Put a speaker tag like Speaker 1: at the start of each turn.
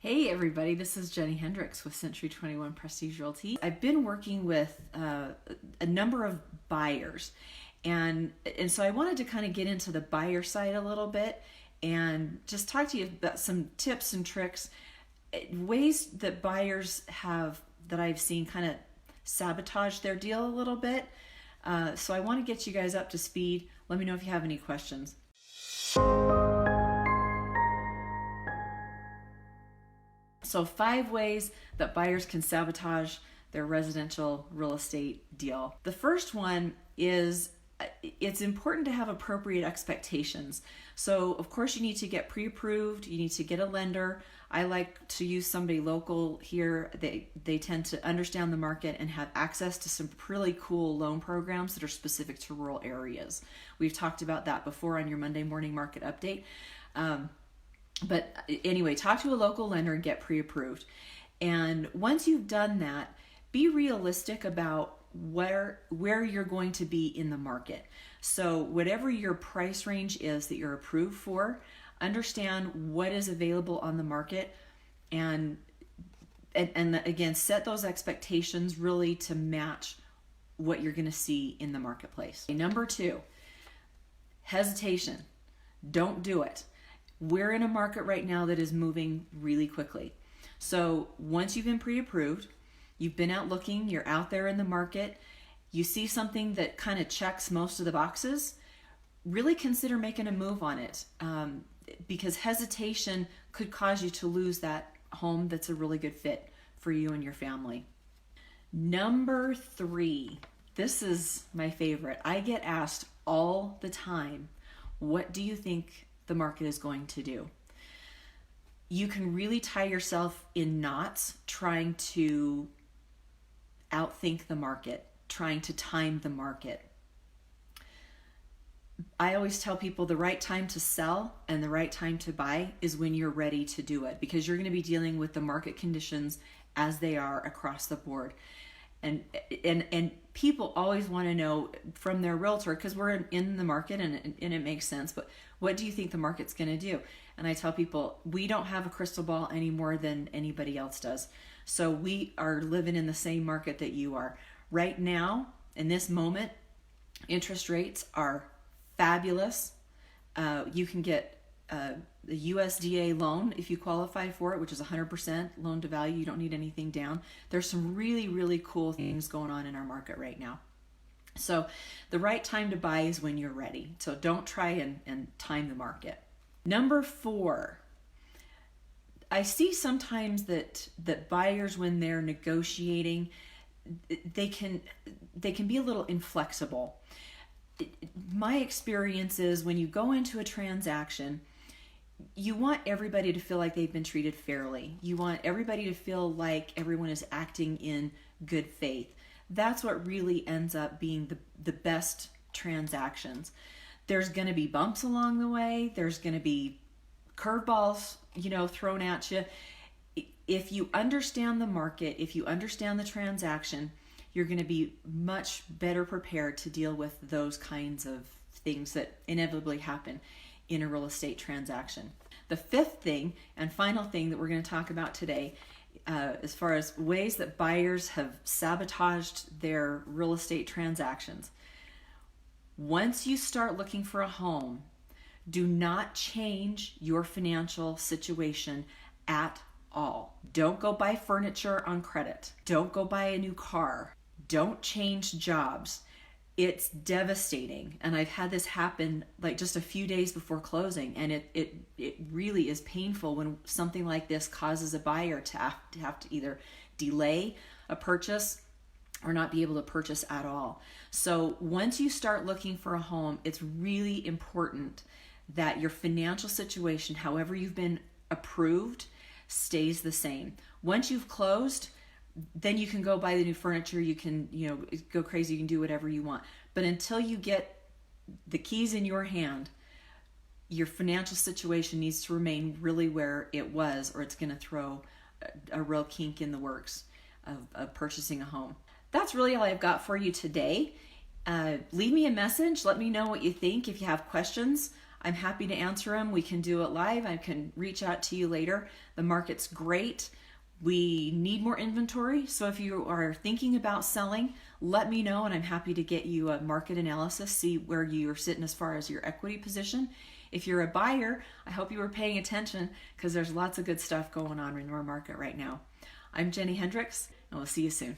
Speaker 1: Hey everybody, this is Jennie Hendricks with Century 21 Prestige Realty. I've been working with a number of buyers and so I wanted to kind of get into the buyer side a little bit and just talk to you about some tips and tricks, ways that buyers have, that I've seen kind of sabotage their deal a little bit. So I want to get you guys up to speed. Let me know if you have any questions. So 5 ways that buyers can sabotage their residential real estate deal. The first one is it's important to have appropriate expectations. So of course you need to get pre-approved, you need to get a lender. I like to use somebody local here. They tend to understand the market and have access to some really cool loan programs that are specific to rural areas. We've talked about that before on your Monday morning market update. But anyway, talk to a local lender and get pre-approved. And once you've done that, be realistic about where you're going to be in the market. So whatever your price range is that you're approved for, understand what is available on the market and again, set those expectations really to match what you're going to see in the marketplace. Number 2, hesitation. Don't do it. We're in a market right now that is moving really quickly. So once you've been pre-approved, you've been out looking, you're out there in the market, you see something that kind of checks most of the boxes, really consider making a move on it, because hesitation could cause you to lose that home that's a really good fit for you and your family. Number 3, this is my favorite. I get asked all the time, what do you think the market is going to do? You can really tie yourself in knots trying to outthink the market, trying to time the market. I always tell people the right time to sell and the right time to buy is when you're ready to do it, because you're going to be dealing with the market conditions as they are across the board. And people always want to know from their realtor, because we're in the market and it makes sense, but what do you think the market's going to do? And I tell people, we don't have a crystal ball any more than anybody else does. So we are living in the same market that you are. Right now, in this moment, interest rates are fabulous. You can get the USDA loan if you qualify for it, which is 100% loan to value. You don't need anything down. There's some really, really cool things going on in our market right now. So the right time to buy is when you're ready. So don't try and time the market. Number 4, I see sometimes that buyers, when they're negotiating, they can be a little inflexible. My experience is when you go into a transaction, you want everybody to feel like they've been treated fairly. You want everybody to feel like everyone is acting in good faith. That's what really ends up being the best transactions. There's going to be bumps along the way. There's going to be curveballs, thrown at you. If you understand the market, if you understand the transaction, you're going to be much better prepared to deal with those kinds of things that inevitably happen in a real estate transaction. The 5th thing and final thing that we're going to talk about today, as far as ways that buyers have sabotaged their real estate transactions. Once you start looking for a home, do not change your financial situation at all. Don't go buy furniture on credit. Don't go buy a new car. Don't change jobs. It's devastating. And I've had this happen like just a few days before closing. And it really is painful when something like this causes a buyer to have to either delay a purchase or not be able to purchase at all. So once you start looking for a home, it's really important that your financial situation, however you've been approved, stays the same. Once you've closed, then you can go buy the new furniture, you can, go crazy, you can do whatever you want. But until you get the keys in your hand, your financial situation needs to remain really where it was, or it's going to throw a real kink in the works of purchasing a home. That's really all I've got for you today. Leave me a message. Let me know what you think. If you have questions, I'm happy to answer them. We can do it live. I can reach out to you later. The market's great. We need more inventory. So if you are thinking about selling, let me know and I'm happy to get you a market analysis, see where you're sitting as far as your equity position. If you're a buyer, I hope you were paying attention because there's lots of good stuff going on in our market right now. I'm Jennie Hendricks, and we'll see you soon.